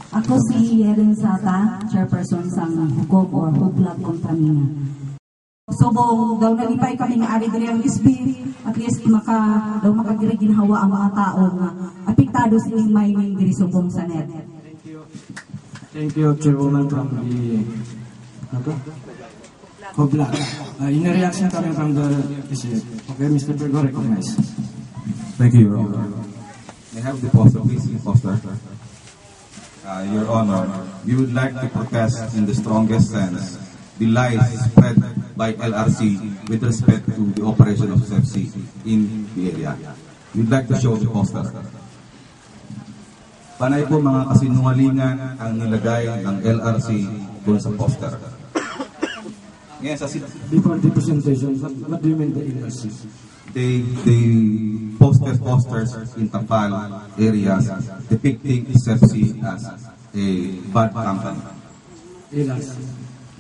Ako si Helen Sata, chairperson sa Hukog or Hublag kontra Mina. Subong daw nalipay kami nga ari diri ang isbi, at least daw makadiri ginhawa ang mga tao nga apektado sa ining mining diri subong sa net. Thank you, Chairwoman from the Hublag. In a reaction coming from the district. Okay, Mr. Pergo, recognize. Thank you, Your Honor. May I have the poster, please, poster. Your Honor, we would like to protest in the strongest sense the lies spread by LRC with respect to the operation of SFC in the area. We'd like to show the poster. Panay po mga kasinungalingan ang nilagay ng LRC doon sa poster. Ngayon, before the presentation, what do you mean the LRC? They posted posters in Tampal areas depicting SFC as a bad company. LRC.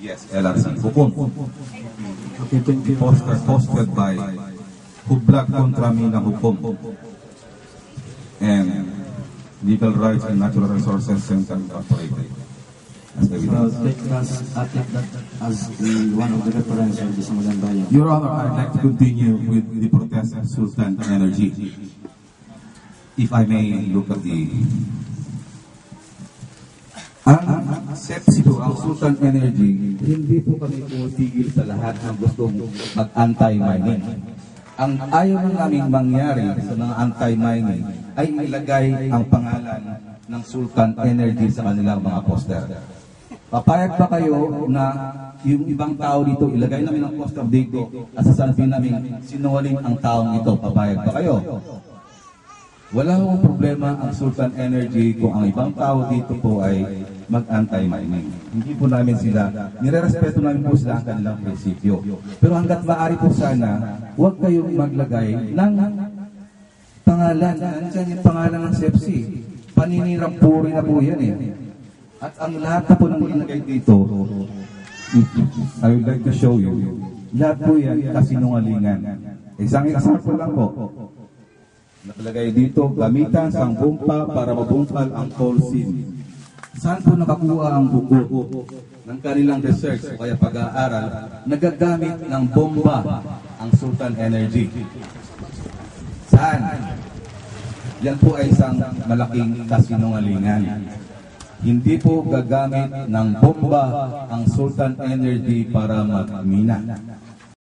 Yes, LRC. Hukom. Okay, thank you. Poster posted by Hublag kontra Mina Hukom and Legal Rights and Natural Resources Center Incorporated. Take us as one of the reference of the Samudan Bayan. Your Honor, I'd like to continue with the protest of Sultan Energy. If I may look at the... Ang SEPSI po, ang Sultan Energy, hindi po kami pumitigil sa lahat ng gustong mag-anti-mining. Ang ayaw na namin mangyari sa mga anti-mining ay ilagay ang pangalan ng Sultan Energy sa kanilang mga poster. Papayag ba kayo na yung ibang tao dito, ilagay namin ang poster dito at sasabihin namin sinungaling ang taong ito? Papayag ba kayo? Wala akong problema ang Sultan Energy kung ang ibang tao dito po ay mag-anti-mining. Hindi po namin sila, nire-respeto namin po sila ang kanilang prinsipyo. Pero hanggat maaari po sana, huwag kayong maglagay ng pangalan. Nandiyan yung pangalan ng SEPSI. Paninirang puri na po yan eh. At ang lahat na po ng ilagay dito, I would like to show you, lahat po yan kasinungalingan. Isang example lang po. Nakalagay dito, gamitan sa bumpa para mabungkal ang coal seam. Saan po nakakuha ang buko ng kanilang research o kaya pag-aaral, nagagamit ng bomba ang Sultan Energy? Saan? Yan po ay isang malaking kasinungalingan. Hindi po gagamit ng bomba ang Sultan Energy para magmina.